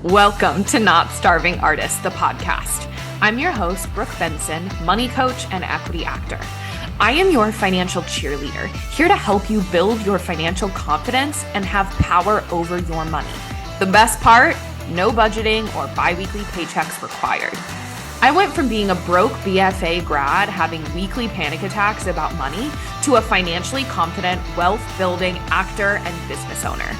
Welcome to Not Starving Artist, the podcast. I'm your host, Brooke Benson, money coach and equity actor. I am your financial cheerleader, here to help you build your financial confidence and have power over your money. The best part, no budgeting or bi-weekly paychecks required. I went from being a broke BFA grad having weekly panic attacks about money to a financially confident, wealth-building actor and business owner.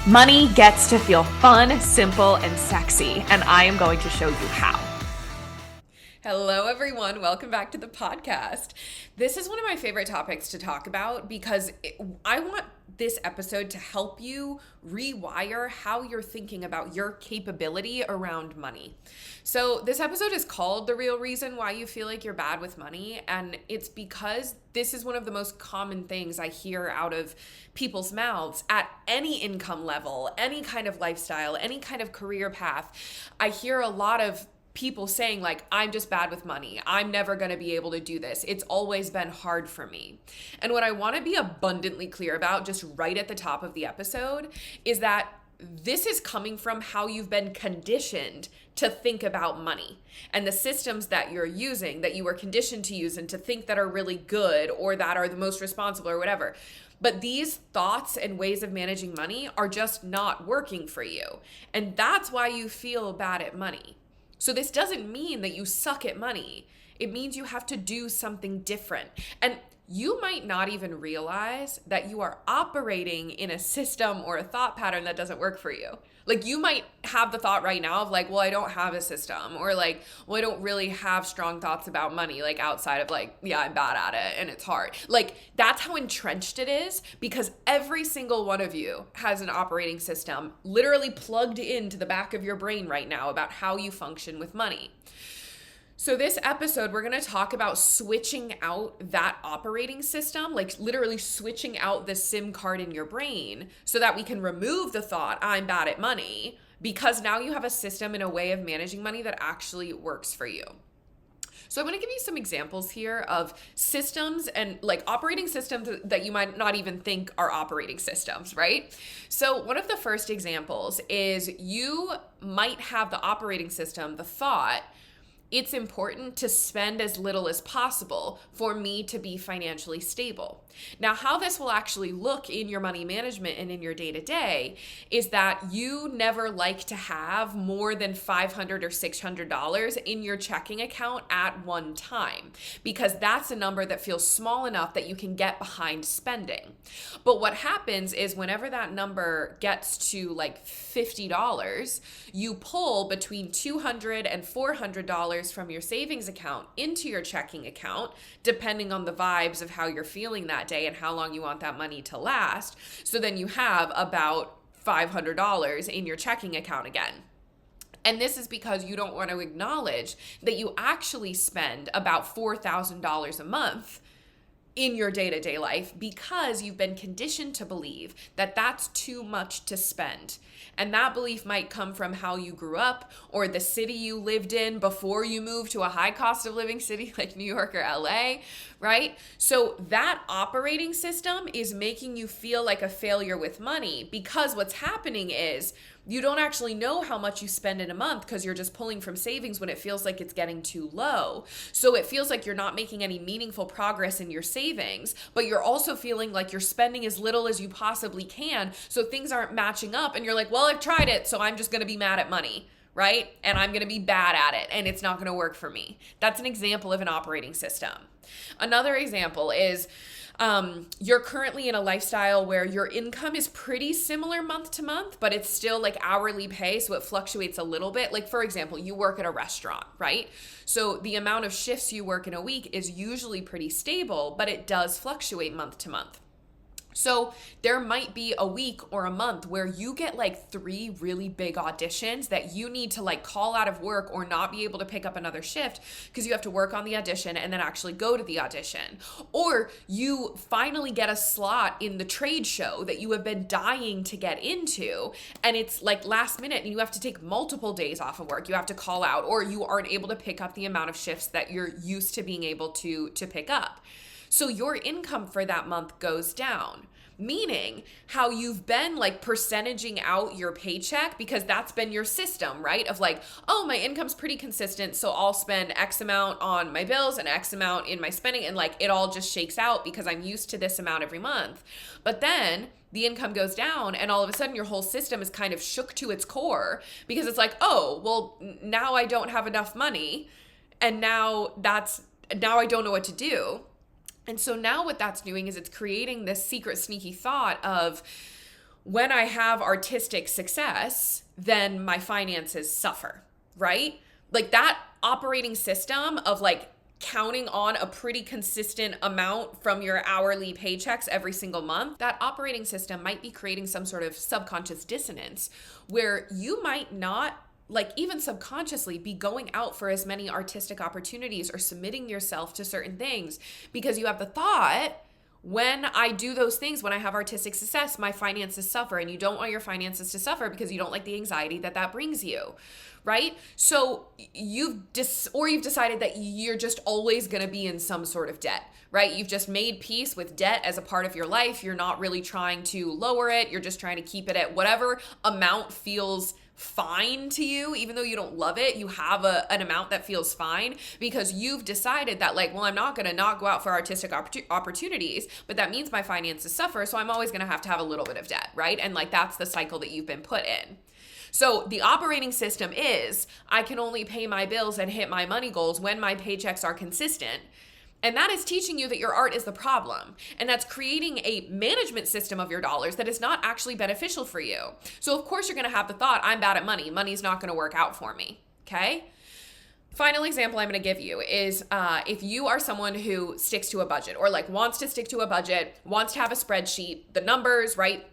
Money gets to feel fun, simple, and sexy, and I am going to show you how. Hello, everyone. Welcome back to the podcast. This is one of my favorite topics to talk about because I want this episode to help you rewire how you're thinking about your capability around money. So this episode is called The Real Reason Why You Feel Like You're Bad with Money, and it's because this is one of the most common things I hear out of people's mouths at any income level, any kind of lifestyle, any kind of career path. I hear a lot of people saying like, I'm just bad with money. I'm never going to be able to do this. It's always been hard for me. And what I want to be abundantly clear about just right at the top of the episode is that this is coming from how you've been conditioned to think about money and the systems that you're using, that you were conditioned to use and to think that are really good or that are the most responsible or whatever. But these thoughts and ways of managing money are just not working for you. And that's why you feel bad at money. So this doesn't mean that you suck at money. It means you have to do something different. And you might not even realize that you are operating in a system or a thought pattern that doesn't work for you. Like you might have the thought right now of like, well, I don't have a system, or like, well, I don't really have strong thoughts about money, like outside of like, yeah, I'm bad at it and it's hard. Like that's how entrenched it is, because every single one of you has an operating system literally plugged into the back of your brain right now about how you function with money. So this episode, we're going to talk about switching out that operating system, like literally switching out the SIM card in your brain so that we can remove the thought, I'm bad at money, because now you have a system and a way of managing money that actually works for you. So I'm going to give you some examples here of systems and like operating systems that you might not even think are operating systems, right? So one of the first examples is you might have the operating system, the thought, it's important to spend as little as possible for me to be financially stable. Now, how this will actually look in your money management and in your day-to-day is that you never like to have more than $500 or $600 in your checking account at one time, because that's a number that feels small enough that you can get behind spending. But what happens is whenever that number gets to like $50, you pull between $200 and $400 from your savings account into your checking account, depending on the vibes of how you're feeling that day and how long you want that money to last. So then you have about $500 in your checking account again. And this is because you don't want to acknowledge that you actually spend about $4,000 a month in your day-to-day life because you've been conditioned to believe that that's too much to spend. And that belief might come from how you grew up or the city you lived in before you moved to a high cost of living city like New York or LA, right? So that operating system is making you feel like a failure with money because what's happening is you don't actually know how much you spend in a month because you're just pulling from savings when it feels like it's getting too low. So it feels like you're not making any meaningful progress in your savings, but you're also feeling like you're spending as little as you possibly can. So things aren't matching up and you're like, well, I've tried it, so I'm just going to be mad at money, right? And I'm going to be bad at it and it's not going to work for me. That's an example of an operating system. Another example is you're currently in a lifestyle where your income is pretty similar month to month, but it's still like hourly pay, so it fluctuates a little bit. Like, for example, you work at a restaurant, right? So the amount of shifts you work in a week is usually pretty stable, but it does fluctuate month to month. So there might be a week or a month where you get like 3 really big auditions that you need to like call out of work or not be able to pick up another shift because you have to work on the audition and then actually go to the audition. Or you finally get a slot in the trade show that you have been dying to get into and it's like last minute and you have to take multiple days off of work. You have to call out or you aren't able to pick up the amount of shifts that you're used to being able to pick up. So your income for that month goes down. Meaning how you've been like percentaging out your paycheck because that's been your system, right? Of like, oh, my income's pretty consistent, so I'll spend X amount on my bills and X amount in my spending, and like it all just shakes out because I'm used to this amount every month. But then the income goes down and all of a sudden your whole system is kind of shook to its core because it's like, oh, well, now I don't have enough money and now I don't know what to do. And so now what that's doing is it's creating this secret sneaky thought of when I have artistic success, then my finances suffer, right? Like that operating system of like counting on a pretty consistent amount from your hourly paychecks every single month, that operating system might be creating some sort of subconscious dissonance where you might not like even subconsciously be going out for as many artistic opportunities or submitting yourself to certain things because you have the thought, when I do those things, when I have artistic success, my finances suffer, and you don't want your finances to suffer because you don't like the anxiety that brings you, right? So you've decided that you're just always going to be in some sort of debt, right? You've just made peace with debt as a part of your life. You're not really trying to lower it. You're just trying to keep it at whatever amount feels fine to you. Even though you don't love it, you have an amount that feels fine because you've decided that like, well, I'm not going to not go out for artistic opportunities, but that means my finances suffer. So I'm always going to have a little bit of debt, right? And like, that's the cycle that you've been put in. So the operating system is I can only pay my bills and hit my money goals when my paychecks are consistent. And that is teaching you that your art is the problem. And that's creating a management system of your dollars that is not actually beneficial for you. So of course you're going to have the thought, I'm bad at money. Money's not going to work out for me. Okay? Final example I'm going to give you is if you are someone who sticks to a budget or like wants to stick to a budget, wants to have a spreadsheet, the numbers, right?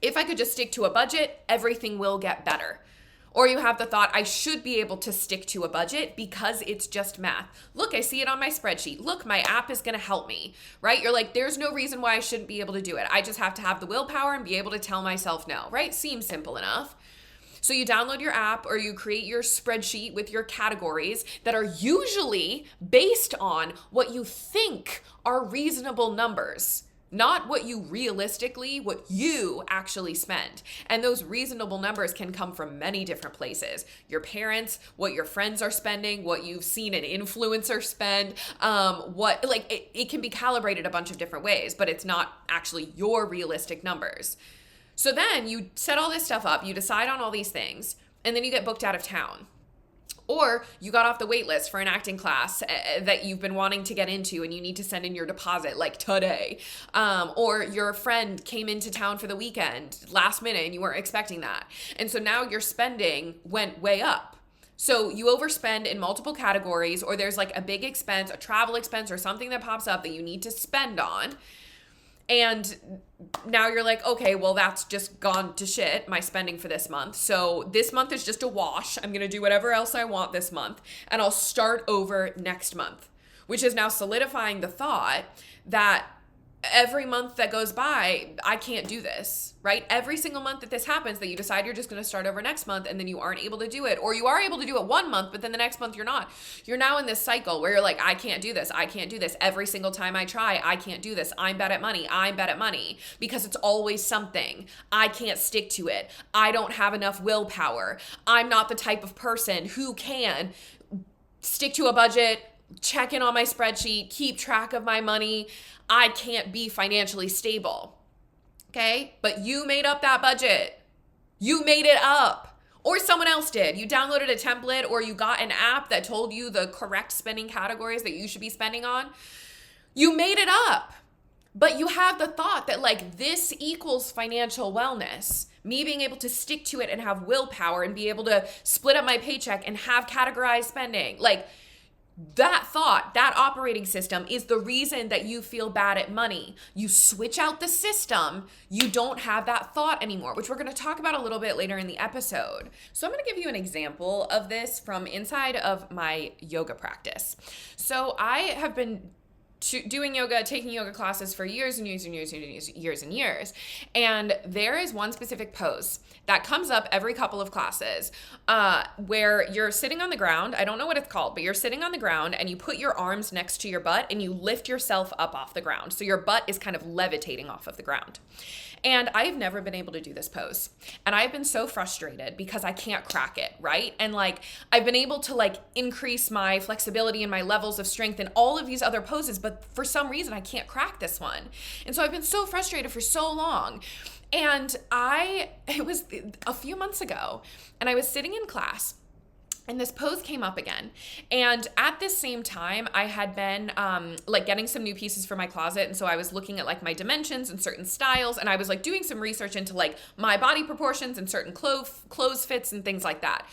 If I could just stick to a budget, everything will get better. Or you have the thought, I should be able to stick to a budget because it's just math. Look, I see it on my spreadsheet. Look, my app is going to help me, right? You're like, there's no reason why I shouldn't be able to do it. I just have to have the willpower and be able to tell myself no, right? Seems simple enough. So you download your app or you create your spreadsheet with your categories that are usually based on what you think are reasonable numbers. Not what you actually spend. And those reasonable numbers can come from many different places. Your parents, what your friends are spending, what you've seen an influencer spend, it can be calibrated a bunch of different ways, but it's not actually your realistic numbers. So then you set all this stuff up, you decide on all these things, and then you get booked out of town. Or you got off the wait list for an acting class that you've been wanting to get into and you need to send in your deposit like today. Or your friend came into town for the weekend last minute and you weren't expecting that. And so now your spending went way up. So you overspend in multiple categories, or there's like a big expense, a travel expense or something that pops up that you need to spend on. And now you're like, okay, well, that's just gone to shit, my spending for this month. So this month is just a wash. I'm going to do whatever else I want this month, and I'll start over next month, which is now solidifying the thought that every month that goes by, I can't do this, right? Every single month that this happens, that you decide you're just going to start over next month and then you aren't able to do it, or you are able to do it one month, but then the next month you're not. You're now in this cycle where you're like, I can't do this. I can't do this. Every single time I try, I can't do this. I'm bad at money. I'm bad at money, because it's always something. I can't stick to it. I don't have enough willpower. I'm not the type of person who can stick to a budget, check in on my spreadsheet, keep track of my money. I can't be financially stable. Okay? But you made up that budget. You made it up. Or someone else did. You downloaded a template, or you got an app that told you the correct spending categories that you should be spending on. You made it up. But you have the thought that like this equals financial wellness. Me being able to stick to it and have willpower and be able to split up my paycheck and have categorized spending. Like, that thought, that operating system is the reason that you feel bad at money. You switch out the system, you don't have that thought anymore, which we're going to talk about a little bit later in the episode. So I'm going to give you an example of this from inside of my yoga practice. So I have been doing yoga, taking yoga classes for years and years and years and years and years. And there is one specific pose that comes up every couple of classes where you're sitting on the ground. I don't know what it's called, but you're sitting on the ground and you put your arms next to your butt and you lift yourself up off the ground. So your butt is kind of levitating off of the ground. And I've never been able to do this pose. And I've been so frustrated because I can't crack it, right? And like, I've been able to like increase my flexibility and my levels of strength and all of these other poses, but for some reason I can't crack this one. And so I've been so frustrated for so long. And it was a few months ago, and I was sitting in class, and this pose came up again. And at this same time, I had been like getting some new pieces for my closet. And so I was looking at like my dimensions and certain styles. And I was like doing some research into like my body proportions and certain clothes fits and things like that.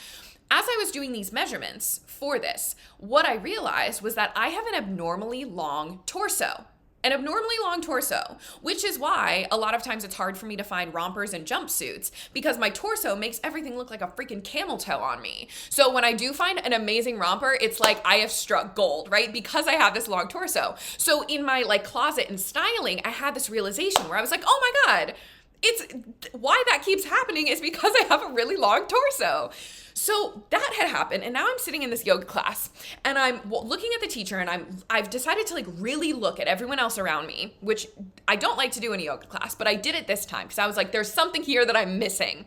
As I was doing these measurements for this, what I realized was that I have an abnormally long torso. An abnormally long torso, which is why a lot of times it's hard for me to find rompers and jumpsuits because my torso makes everything look like a freaking camel toe on me. So when I do find an amazing romper, it's like I have struck gold, right? Because I have this long torso. So in my like closet and styling, I had this realization where I was like, oh my God, it's why that keeps happening is because I have a really long torso. So that had happened, and now I'm sitting in this yoga class, and I'm looking at the teacher, and I've decided to like really look at everyone else around me, which I don't like to do in a yoga class, but I did it this time because I was like, there's something here that I'm missing.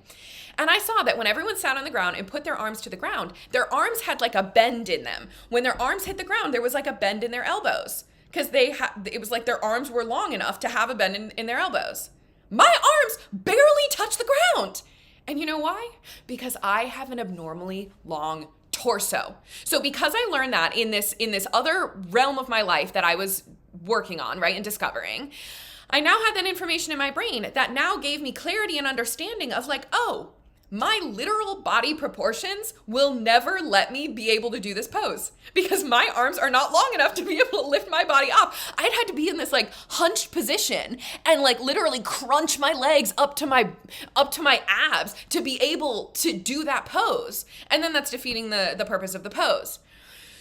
And I saw that when everyone sat on the ground and put their arms to the ground, their arms had like a bend in them. When their arms hit the ground, there was like a bend in their elbows because it was like their arms were long enough to have a bend in their elbows. My arms barely touch the ground. And you know why? Because I have an abnormally long torso. So because I learned that in this other realm of my life that I was working on, right, and discovering, I now had that information in my brain that now gave me clarity and understanding of like, oh, my literal body proportions will never let me be able to do this pose because my arms are not long enough to be able to lift my body up. I'd had to be in this like hunched position and like literally crunch my legs up to my abs to be able to do that pose. And then that's defeating the purpose of the pose.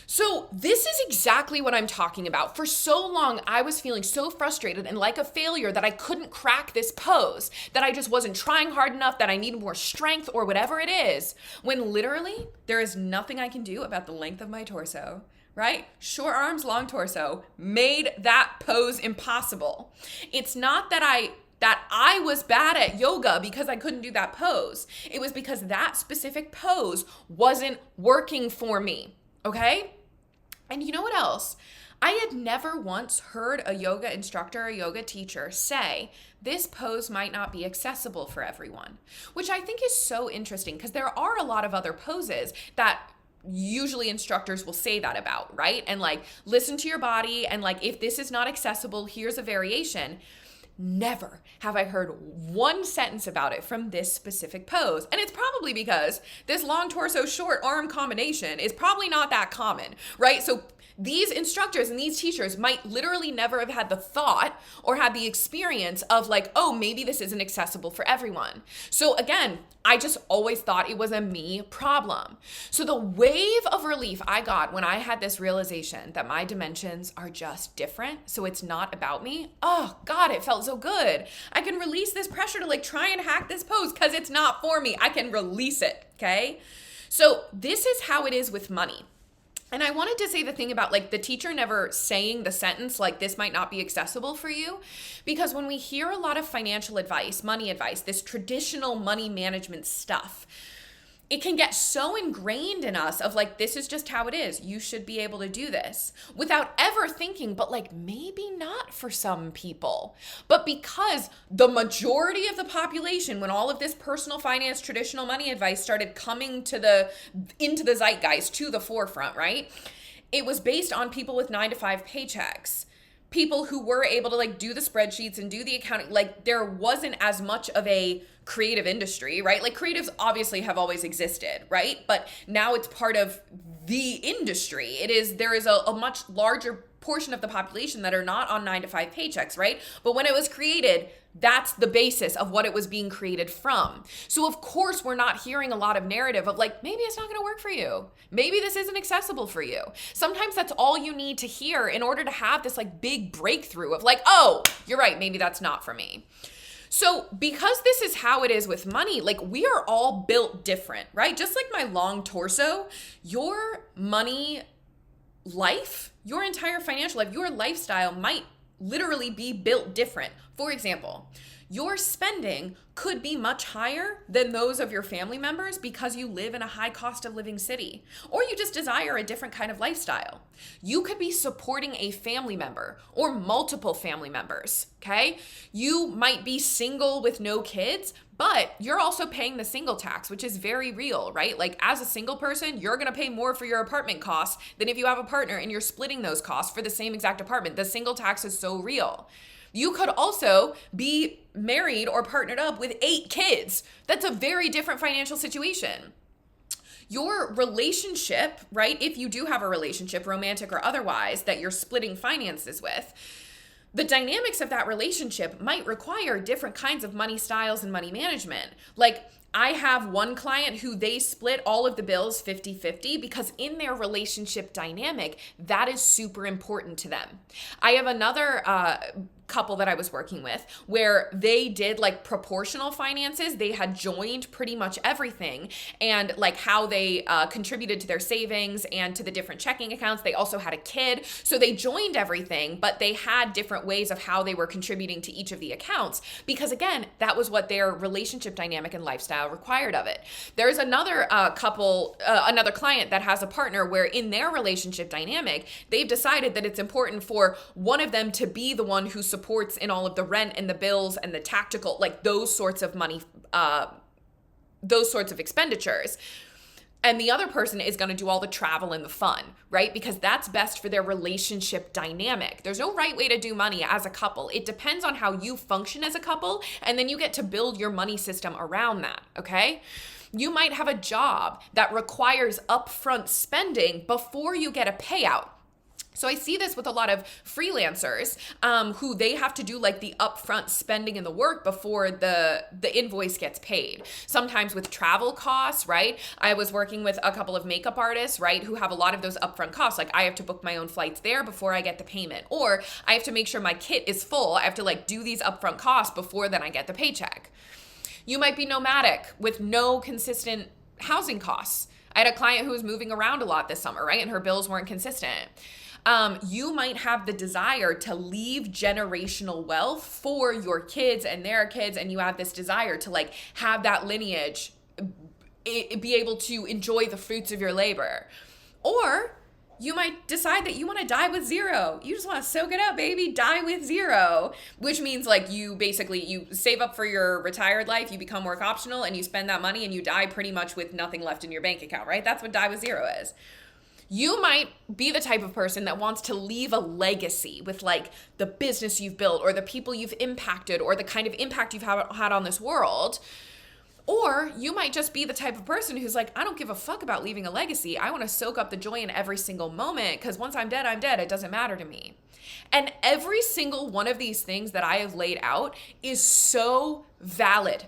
So this is exactly what I'm talking about. For so long, I was feeling so frustrated and like a failure that I couldn't crack this pose, that I just wasn't trying hard enough, that I needed more strength or whatever it is, when literally there is nothing I can do about the length of my torso, right? Short arms, long torso made that pose impossible. It's not that I was bad at yoga because I couldn't do that pose. It was because that specific pose wasn't working for me. Okay? And you know what else? I had never once heard a yoga instructor or yoga teacher say, this pose might not be accessible for everyone, which I think is so interesting because there are a lot of other poses that usually instructors will say that about, right? And like, listen to your body and like, if this is not accessible, here's a variation. Never have I heard one sentence about it from this specific pose. And it's probably because this long torso, short arm combination is probably not that common, right? So these instructors and these teachers might literally never have had the thought or had the experience of like, oh, maybe this isn't accessible for everyone. So again, I just always thought it was a me problem. So the wave of relief I got when I had this realization that my dimensions are just different, so it's not about me. Oh God, it felt so good. I can release this pressure to like try and hack this pose because it's not for me. I can release it, okay? So this is how it is with money. And I wanted to say the thing about like the teacher never saying the sentence like this might not be accessible for you, because when we hear a lot of financial advice, money advice, this traditional money management stuff, it can get so ingrained in us of like, this is just how it is. You should be able to do this without ever thinking, but like maybe not for some people. But because the majority of the population, when all of this personal finance, traditional money advice started coming into the zeitgeist, to the forefront, right? It was based on people with 9-to-5 paychecks. People who were able to like do the spreadsheets and do the accounting. Like there wasn't as much of a creative industry, right? Like creatives obviously have always existed, right? But now it's part of the industry. There is a much larger portion of the population that are not on 9-to-5 paychecks, right? But when it was created, that's the basis of what it was being created from. So of course, we're not hearing a lot of narrative of like, maybe it's not going to work for you. Maybe this isn't accessible for you. Sometimes that's all you need to hear in order to have this like big breakthrough of like, oh, you're right, maybe that's not for me. So because this is how it is with money, like we are all built different, right? Just like my long torso, your money life, your entire financial life, your lifestyle might literally be built different. For example, your spending could be much higher than those of your family members because you live in a high cost of living city, or you just desire a different kind of lifestyle. You could be supporting a family member or multiple family members, okay? You might be single with no kids, but you're also paying the single tax, which is very real, right? Like as a single person, you're gonna pay more for your apartment costs than if you have a partner and you're splitting those costs for the same exact apartment. The single tax is so real. You could also be married or partnered up with 8 kids. That's a very different financial situation. Your relationship, right? If you do have a relationship, romantic or otherwise, that you're splitting finances with, the dynamics of that relationship might require different kinds of money styles and money management. Like I have one client who they split all of the bills 50-50 because in their relationship dynamic, that is super important to them. I have another couple that I was working with where they did like proportional finances. They had joined pretty much everything and like how they contributed to their savings and to the different checking accounts. They also had a kid. So they joined everything, but they had different ways of how they were contributing to each of the accounts because again, that was what their relationship dynamic and lifestyle required of it. There's another another client that has a partner where in their relationship dynamic, they've decided that it's important for one of them to be the one who supports in all of the rent and the bills and the tactical, like those sorts of money, those sorts of expenditures. And the other person is going to do all the travel and the fun, right? Because that's best for their relationship dynamic. There's no right way to do money as a couple. It depends on how you function as a couple, and then you get to build your money system around that, okay? You might have a job that requires upfront spending before you get a payout. So I see this with a lot of freelancers who they have to do like the upfront spending and the work before the invoice gets paid. Sometimes with travel costs, right? I was working with a couple of makeup artists, right, who have a lot of those upfront costs. Like I have to book my own flights there before I get the payment, or I have to make sure my kit is full. I have to like do these upfront costs before then I get the paycheck. You might be nomadic with no consistent housing costs. I had a client who was moving around a lot this summer, right? And her bills weren't consistent. You might have the desire to leave generational wealth for your kids and their kids, and you have this desire to like have that lineage be able to enjoy the fruits of your labor. Or you might decide that you want to die with zero. You just want to soak it up, baby. Die with zero, which means like you save up for your retired life, you become work optional, and you spend that money and you die pretty much with nothing left in your bank account, right? That's what die with zero is. You might be the type of person that wants to leave a legacy with like the business you've built or the people you've impacted or the kind of impact you've had on this world. Or you might just be the type of person who's like, I don't give a fuck about leaving a legacy. I want to soak up the joy in every single moment because once I'm dead, I'm dead. It doesn't matter to me. And every single one of these things that I have laid out is so valid.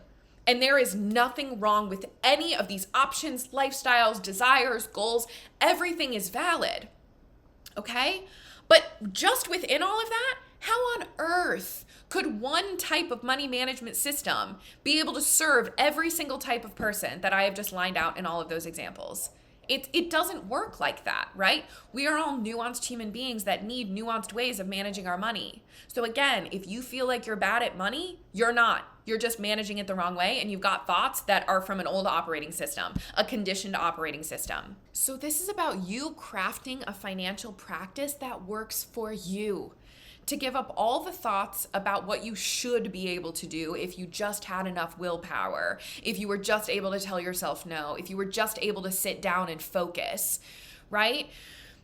And there is nothing wrong with any of these options, lifestyles, desires, goals. Everything is valid, okay? But just within all of that, how on earth could one type of money management system be able to serve every single type of person that I have just lined out in all of those examples? It doesn't work like that, right? We are all nuanced human beings that need nuanced ways of managing our money. So again, if you feel like you're bad at money, you're not. You're just managing it the wrong way, and you've got thoughts that are from an old operating system, a conditioned operating system. So this is about you crafting a financial practice that works for you. To give up all the thoughts about what you should be able to do if you just had enough willpower, if you were just able to tell yourself no, if you were just able to sit down and focus, right?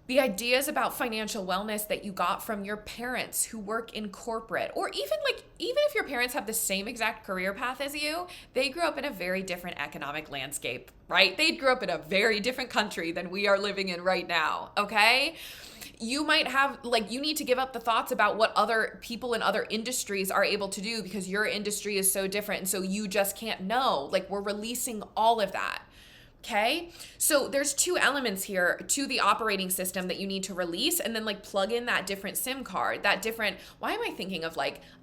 the ideas about financial wellness that you got from your parents who work in corporate, or even if your parents have the same exact career path as you, they grew up in a very different economic landscape, right? They grew up in a very different country than we are living in right now, okay? You might have, you need to give up the thoughts about what other people in other industries are able to do because your industry is so different. And so you just can't know. We're releasing all of that. Okay, so there's two elements here to the operating system that you need to release, and then plug in that different SIM card, why am I thinking of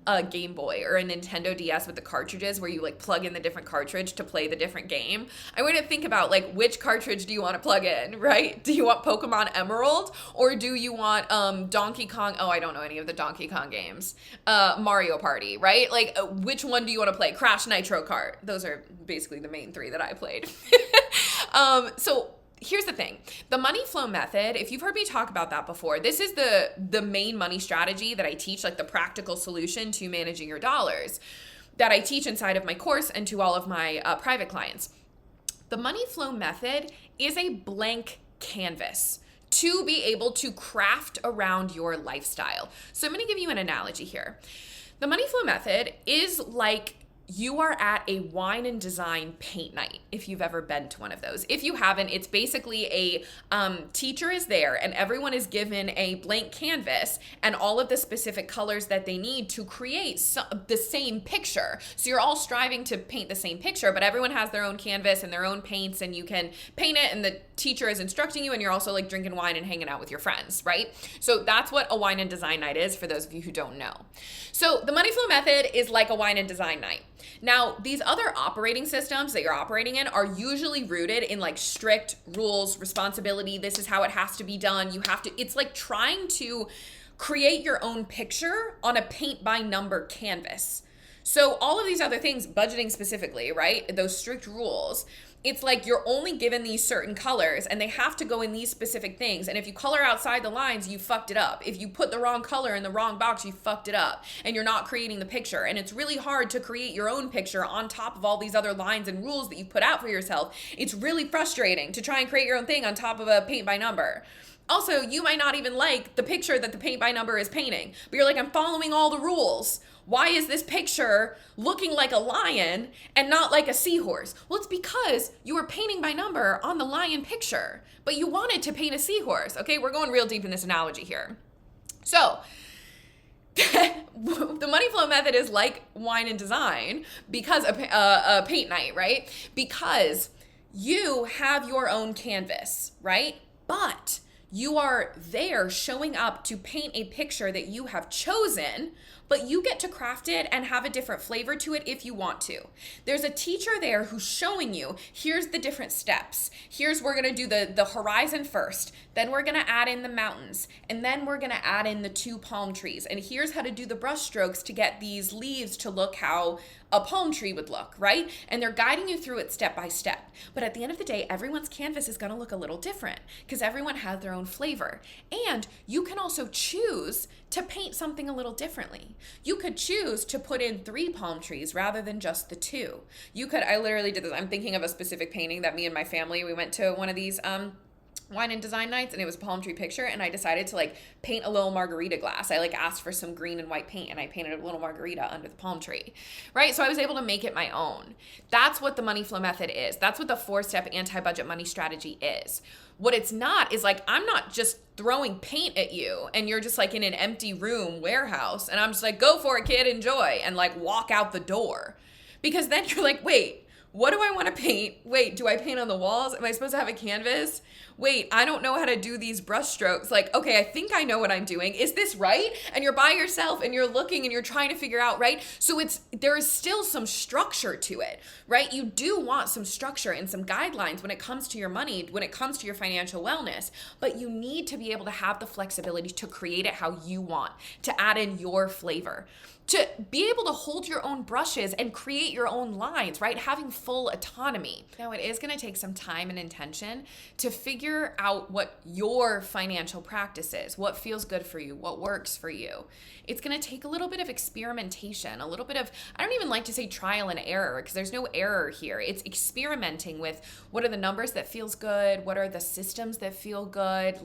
a Game Boy or a Nintendo DS with the cartridges where you plug in the different cartridge to play the different game? I want to think about which cartridge do you want to plug in, right? Do you want Pokemon Emerald, or do you want Donkey Kong? Oh, I don't know any of the Donkey Kong games. Mario Party, right? Which one do you want to play? Crash Nitro Kart. Those are basically the main three that I played. So here's the thing. The money flow method, if you've heard me talk about that before, this is the main money strategy that I teach, the practical solution to managing your dollars that I teach inside of my course and to all of my private clients. The money flow method is a blank canvas to be able to craft around your lifestyle. So I'm going to give you an analogy here. The money flow method is like you are at a wine and design paint night, if you've ever been to one of those. If you haven't, it's basically a teacher is there and everyone is given a blank canvas and all of the specific colors that they need to create the same picture. So you're all striving to paint the same picture, but everyone has their own canvas and their own paints, and you can paint it and the teacher is instructing you, and you're also drinking wine and hanging out with your friends, right? So that's what a wine and design night is for those of you who don't know. So the money flow method is like a wine and design night. Now, these other operating systems that you're operating in are usually rooted in strict rules, responsibility. This is how it has to be done. It's like trying to create your own picture on a paint by number canvas. So all of these other things, budgeting specifically, right? Those strict rules, it's you're only given these certain colors and they have to go in these specific things. And if you color outside the lines, you fucked it up. If you put the wrong color in the wrong box, you fucked it up and you're not creating the picture. And it's really hard to create your own picture on top of all these other lines and rules that you've put out for yourself. It's really frustrating to try and create your own thing on top of a paint by number. Also, you might not even like the picture that the paint by number is painting, but you're I'm following all the rules. Why is this picture looking like a lion and not like a seahorse? Well, it's because you were painting by number on the lion picture, but you wanted to paint a seahorse. Okay, we're going real deep in this analogy here. So the money flow method is like wine and design because a paint night, right? Because you have your own canvas, right? But you are there showing up to paint a picture that you have chosen, but you get to craft it and have a different flavor to it if you want to. There's a teacher there who's showing you, here's the different steps. We're gonna do the horizon first, then we're gonna add in the mountains, and then we're gonna add in the 2 palm trees. And here's how to do the brush strokes to get these leaves to look how a palm tree would look, right? And they're guiding you through it step by step. But at the end of the day, everyone's canvas is gonna look a little different because everyone has their own flavor. And you can also choose to paint something a little differently. You could choose to put in 3 palm trees rather than just the 2. I literally did this. I'm thinking of a specific painting that me and my family, we went to one of these wine and design nights, and it was a palm tree picture, and I decided to paint a little margarita glass. I asked for some green and white paint, and I painted a little margarita under the palm tree, right? So I was able to make it my own. That's what the money flow method is. That's what the 4-step anti-budget money strategy is. What it's not is I'm not just throwing paint at you and you're just in an empty room warehouse and I'm just go for it, kid, enjoy, and walk out the door. Because then you're wait, what do I want to paint? Wait, do I paint on the walls? Am I supposed to have a canvas? Wait, I don't know how to do these brush strokes. Okay, I think I know what I'm doing. Is this right? And you're by yourself and you're looking and you're trying to figure out, right? So there is still some structure to it, right? You do want some structure and some guidelines when it comes to your money, when it comes to your financial wellness, but you need to be able to have the flexibility to create it how you want, to add in your flavor, to be able to hold your own brushes and create your own lines, right? Having full autonomy. Now, it is going to take some time and intention to figure out what your financial practice is, what feels good for you, what works for you. It's going to take a little bit of experimentation, a little bit of, I don't even like to say trial and error because there's no error here. It's experimenting with what are the numbers that feels good, what are the systems that feel good,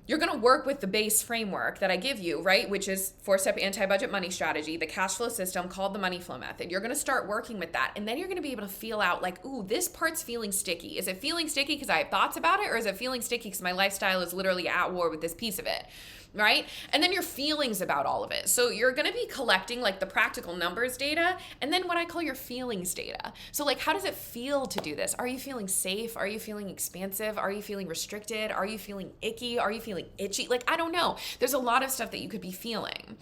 you're going to work with the base framework that I give you, right? Which is 4-step anti-budget money strategy, the cash flow system called the money flow method. You're going to start working with that. And then you're going to be able to feel out like, ooh, this part's feeling sticky. Is it feeling sticky because I have thoughts about it? Or is it feeling sticky because my lifestyle is literally at war with this piece of it? Right? And then your feelings about all of it. So you're going to be collecting like the practical numbers data and then what I call your feelings data. So like, how does it feel to do this? Are you feeling safe? Are you feeling expansive? Are you feeling restricted? Are you feeling icky? Are you feeling itchy? Like, I don't know. There's a lot of stuff that you could be feeling.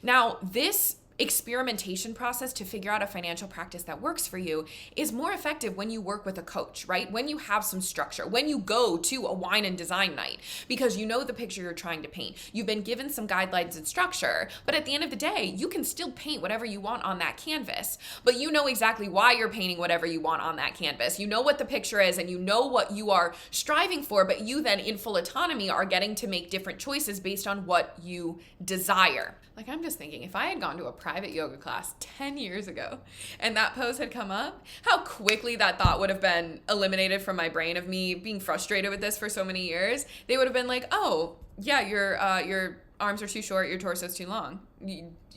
Now, this experimentation process to figure out a financial practice that works for you is more effective when you work with a coach, right? When you have some structure, when you go to a wine and design night, because you know the picture you're trying to paint. You've been given some guidelines and structure, but at the end of the day, you can still paint whatever you want on that canvas, but you know exactly why you're painting whatever you want on that canvas. You know what the picture is and you know what you are striving for, but you then in full autonomy are getting to make different choices based on what you desire. Like, I'm just thinking, if I had gone to a private yoga class 10 years ago and that pose had come up, how quickly that thought would have been eliminated from my brain of me being frustrated with this for so many years. They would have been like, oh, yeah, your arms are too short, your torso's too long.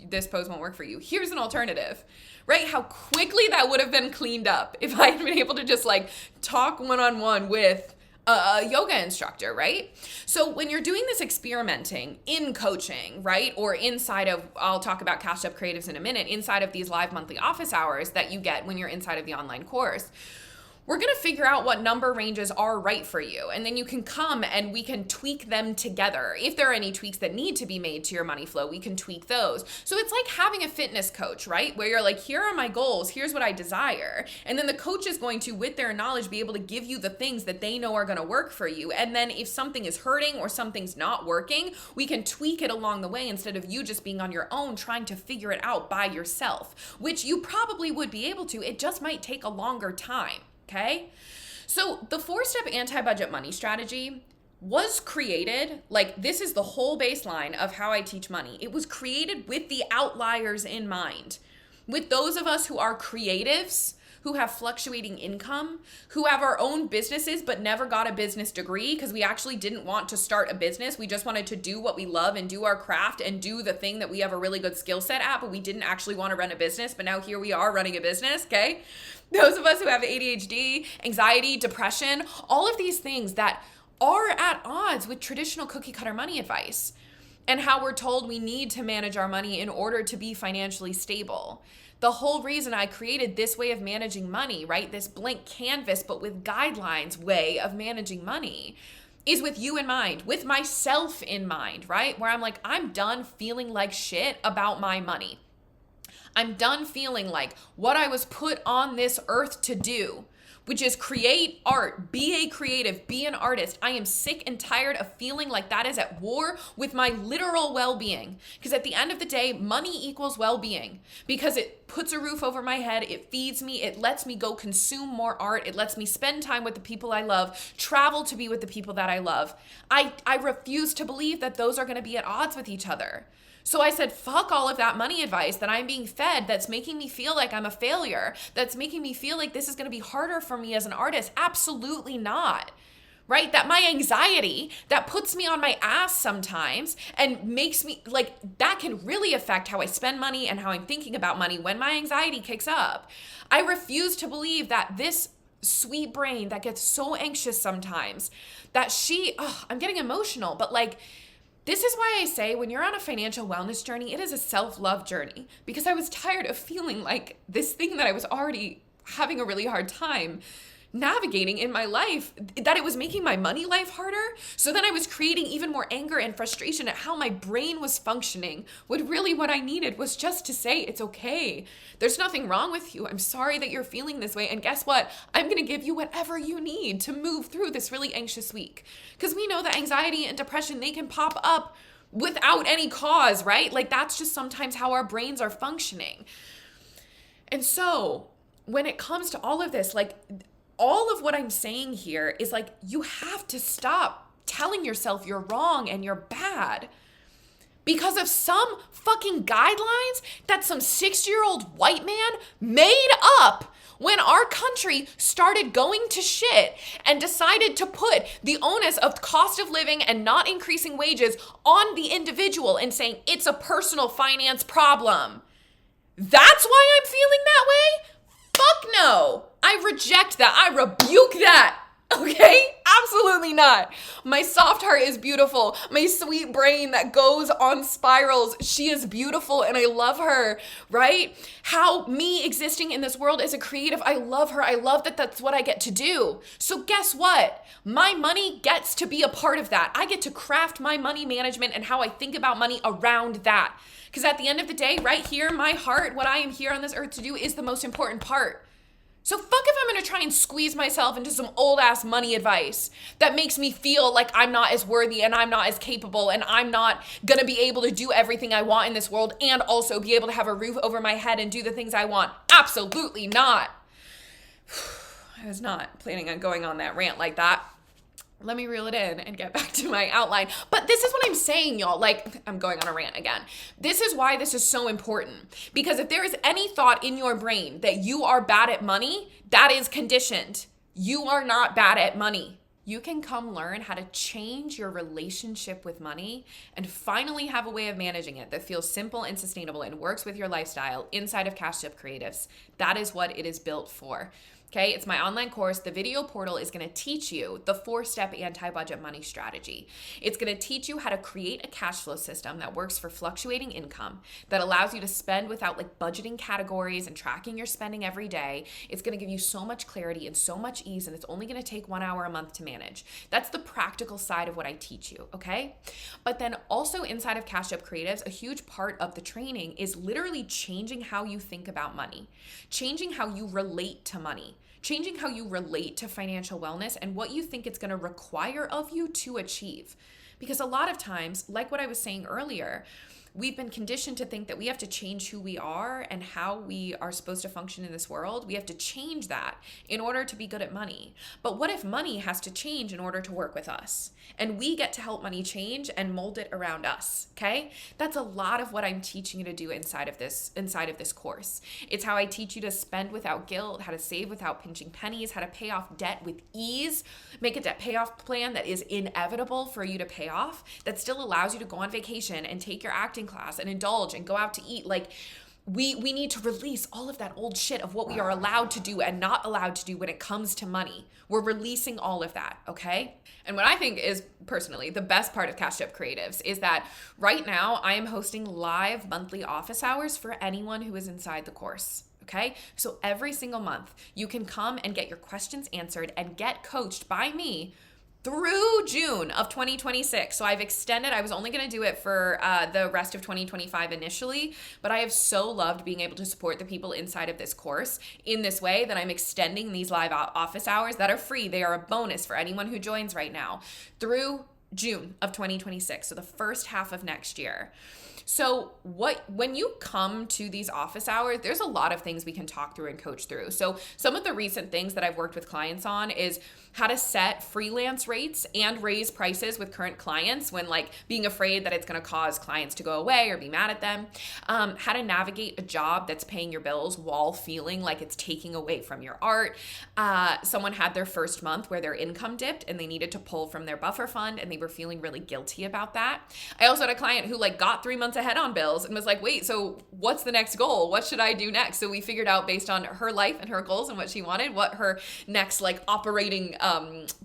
This pose won't work for you. Here's an alternative, right? How quickly that would have been cleaned up if I had been able to just like talk one-on-one with a yoga instructor, right? So when you're doing this experimenting in coaching, right? Or inside of, I'll talk about Cashed Up Creatives in a minute, inside of these live monthly office hours that you get when you're inside of the online course, we're going to figure out what number ranges are right for you. And then you can come and we can tweak them together. If there are any tweaks that need to be made to your money flow, we can tweak those. So it's like having a fitness coach, right? Where you're like, here are my goals. Here's what I desire. And then the coach is going to, with their knowledge, be able to give you the things that they know are going to work for you. And then if something is hurting or something's not working, we can tweak it along the way instead of you just being on your own trying to figure it out by yourself, which you probably would be able to. It just might take a longer time. Okay? So the 4-step anti-budget money strategy was created, like this is the whole baseline of how I teach money. It was created with the outliers in mind, with those of us who are creatives, who have fluctuating income, who have our own businesses but never got a business degree because we actually didn't want to start a business. We just wanted to do what we love and do our craft and do the thing that we have a really good skill set at, but we didn't actually want to run a business, but now here we are running a business, okay? Those of us who have ADHD, anxiety, depression, all of these things that are at odds with traditional cookie cutter money advice and how we're told we need to manage our money in order to be financially stable. The whole reason I created this way of managing money, right? This blank canvas, but with guidelines way of managing money is with you in mind, with myself in mind, right? Where I'm like, I'm done feeling like shit about my money. I'm done feeling like what I was put on this earth to do, which is create art, be a creative, be an artist. I am sick and tired of feeling like that is at war with my literal well-being. Because at the end of the day, money equals well-being because it puts a roof over my head, it feeds me, it lets me go consume more art, it lets me spend time with the people I love, travel to be with the people that I love. I refuse to believe that those are going to be at odds with each other. So I said, fuck all of that money advice that I'm being fed that's making me feel like I'm a failure, that's making me feel like this is going to be harder for me as an artist. Absolutely not. Right? That my anxiety that puts me on my ass sometimes and makes me like, that can really affect how I spend money and how I'm thinking about money when my anxiety kicks up. I refuse to believe that this sweet brain that gets so anxious sometimes that I'm getting emotional, but like, this is why I say when you're on a financial wellness journey, it is a self-love journey because I was tired of feeling like this thing that I was already having a really hard time navigating in my life, that it was making my money life harder. So then I was creating even more anger and frustration at how my brain was functioning, when really what I needed was just to say, it's okay. There's nothing wrong with you. I'm sorry that you're feeling this way. And guess what? I'm going to give you whatever you need to move through this really anxious week. Because we know that anxiety and depression, they can pop up without any cause, right? Like that's just sometimes how our brains are functioning. And so when it comes to all of this, like, all of what I'm saying here is like, you have to stop telling yourself you're wrong and you're bad. because of some fucking guidelines that some 60-year-old white man made up when our country started going to shit and decided to put the onus of cost of living and not increasing wages on the individual and saying it's a personal finance problem. That's why I'm feeling that way? Fuck no. I reject that. I rebuke that. Okay? Absolutely not. My soft heart is beautiful. My sweet brain that goes on spirals, she is beautiful and I love her, right? How me existing in this world as a creative, I love her. I love that that's what I get to do. So guess what? My money gets to be a part of that. I get to craft my money management and how I think about money around that. Because at the end of the day, right here, my heart, what I am here on this earth to do is the most important part. So fuck if I'm gonna try and squeeze myself into some old ass money advice that makes me feel like I'm not as worthy and I'm not as capable and I'm not gonna be able to do everything I want in this world and also be able to have a roof over my head and do the things I want. Absolutely not. I was not planning on going on that rant like that. Let me reel it in and get back to my outline. But this is what I'm saying, y'all. Like, I'm going on a rant again. This is why this is so important. Because if there is any thought in your brain that you are bad at money, that is conditioned. You are not bad at money. You can come learn how to change your relationship with money and finally have a way of managing it that feels simple and sustainable and works with your lifestyle inside of Cashed Up Creatives. That is what it is built for. Okay, it's my online course. The video portal is going to teach you the 4-step anti-budget money strategy. It's going to teach you how to create a cash flow system that works for fluctuating income, that allows you to spend without like budgeting categories and tracking your spending every day. It's going to give you so much clarity and so much ease, and it's only going to take 1 hour a month to manage. That's the practical side of what I teach you, okay? But then also inside of Cashed Up Creatives, a huge part of the training is literally changing how you think about money, changing how you relate to money, changing how you relate to financial wellness and what you think it's going to require of you to achieve. Because a lot of times, like what I was saying earlier, we've been conditioned to think that we have to change who we are and how we are supposed to function in this world. We have to change that in order to be good at money. But what if money has to change in order to work with us? And we get to help money change and mold it around us, okay? That's a lot of what I'm teaching you to do inside of this course. It's how I teach you to spend without guilt, how to save without pinching pennies, how to pay off debt with ease, make a debt payoff plan that is inevitable for you to pay off, that still allows you to go on vacation and take your acting class and indulge and go out to eat. Like, we need to release all of that old shit of what we are allowed to do and not allowed to do when it comes to money. We're releasing all of that, okay? And what I think is personally the best part of Cashed Up Creatives is that right now I am hosting live monthly office hours for anyone who is inside the course. Okay, so every single month you can come and get your questions answered and get coached by me through June of 2026. So I've extended, I was only going to do it for the rest of 2025 initially, but I have so loved being able to support the people inside of this course in this way that I'm extending these live office hours that are free. They are a bonus for anyone who joins right now through June of 2026. So the first half of next year. So when you come to these office hours, there's a lot of things we can talk through and coach through. So some of the recent things that I've worked with clients on is how to set freelance rates and raise prices with current clients when like being afraid that it's going to cause clients to go away or be mad at them. How to navigate a job that's paying your bills while feeling like it's taking away from your art. Someone had their first month where their income dipped and they needed to pull from their buffer fund and they were feeling really guilty about that. I also had a client who like got 3 months ahead on bills and was like, wait, so what's the next goal? What should I do next? So we figured out based on her life and her goals and what she wanted, what her next like operating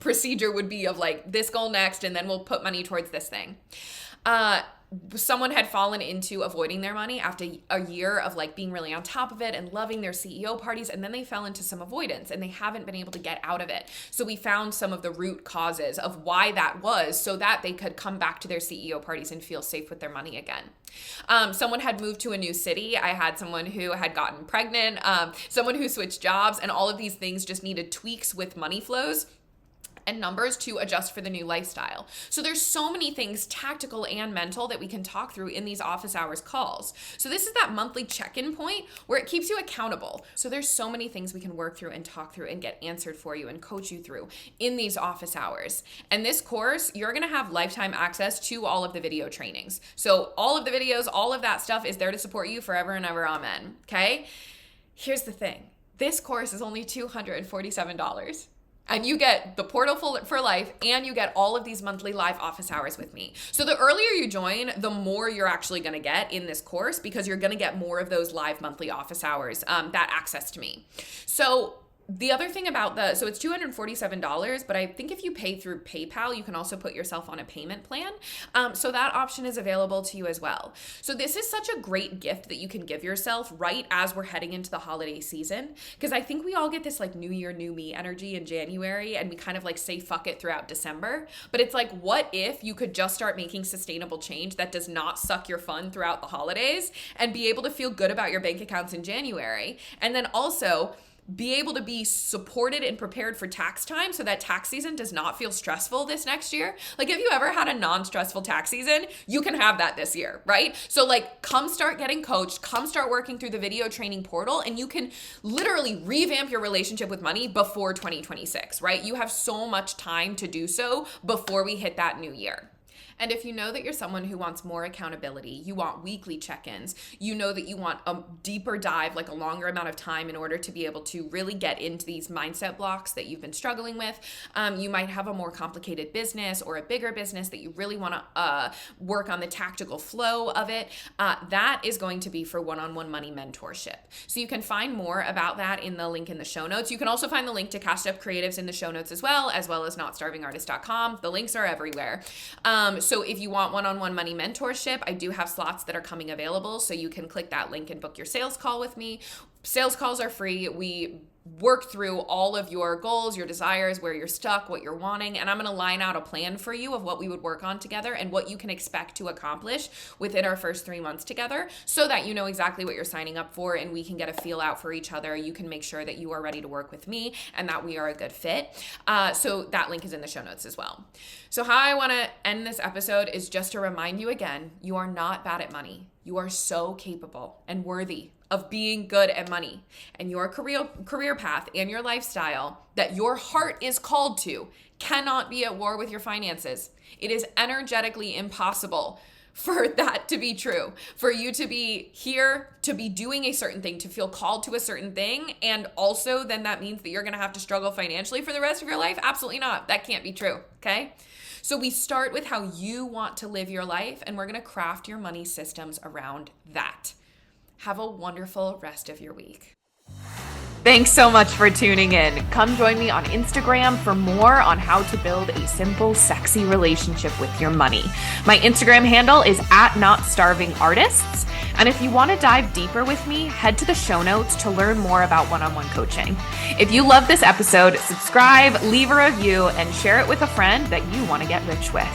procedure would be of like this goal next, and then we'll put money towards this thing. Someone had fallen into avoiding their money after a year of like being really on top of it and loving their CEO parties, and then they fell into some avoidance and they haven't been able to get out of it. So we found some of the root causes of why that was so that they could come back to their CEO parties and feel safe with their money again. Someone had moved to a new city. I had someone who had gotten pregnant, someone who switched jobs, and all of these things just needed tweaks with money flows. and numbers to adjust for the new lifestyle. So there's so many things, tactical and mental, that we can talk through in these office hours calls. So this is that monthly check-in point where it keeps you accountable. So there's so many things we can work through and talk through and get answered for you and coach you through in these office hours. And this course, you're gonna have lifetime access to all of the video trainings. So all of the videos, all of that stuff is there to support you forever and ever, amen, okay? Here's the thing. This course is only $247. And you get the portal for life, and you get all of these monthly live office hours with me. So the earlier you join, the more you're actually gonna get in this course, because you're gonna get more of those live monthly office hours, that access to me. So the other thing about so it's $247, but I think if you pay through PayPal, you can also put yourself on a payment plan. So that option is available to you as well. So this is such a great gift that you can give yourself right as we're heading into the holiday season. Because I think we all get this like new year, new me energy in January, and we kind of like say fuck it throughout December. But it's like, what if you could just start making sustainable change that does not suck your fun throughout the holidays, and be able to feel good about your bank accounts in January, and then also be able to be supported and prepared for tax time, so that tax season does not feel stressful this next year. Like, if you ever had a non-stressful tax season, you can have that this year, right? So like, come start getting coached, come start working through the video training portal, and you can literally revamp your relationship with money before 2026, right? You have so much time to do so before we hit that new year. And if you know that you're someone who wants more accountability, you want weekly check-ins, you know that you want a deeper dive, like a longer amount of time in order to be able to really get into these mindset blocks that you've been struggling with. You might have a more complicated business or a bigger business that you really want to work on the tactical flow of it. That is going to be for one-on-one money mentorship. So you can find more about that in the link in the show notes. You can also find the link to Cashed Up Creatives in the show notes as well as notstarvingartist.com. The links are everywhere. So if you want one-on-one money mentorship, I do have slots that are coming available. So you can click that link and book your sales call with me. Sales calls are free. We work through all of your goals, your desires, where you're stuck, what you're wanting, and I'm going to line out a plan for you of what we would work on together and what you can expect to accomplish within our first 3 months together, so that you know exactly what you're signing up for and we can get a feel out for each other. You can make sure that you are ready to work with me and that we are a good fit. So that link is in the show notes as well. So how I want to end this episode is just to remind you again, you are not bad at money. You are so capable and worthy of being good at money, and your career path and your lifestyle that your heart is called to cannot be at war with your finances. It is energetically impossible for that to be true, for you to be here, to be doing a certain thing, to feel called to a certain thing, and also then that means that you're going to have to struggle financially for the rest of your life. Absolutely not. That can't be true. Okay? So we start with how you want to live your life, and we're going to craft your money systems around that. Have a wonderful rest of your week. Thanks so much for tuning in. Come join me on Instagram for more on how to build a simple, sexy relationship with your money. My Instagram handle is @notstarvingartists. And if you want to dive deeper with me, head to the show notes to learn more about one-on-one coaching. If you love this episode, subscribe, leave a review, and share it with a friend that you want to get rich with.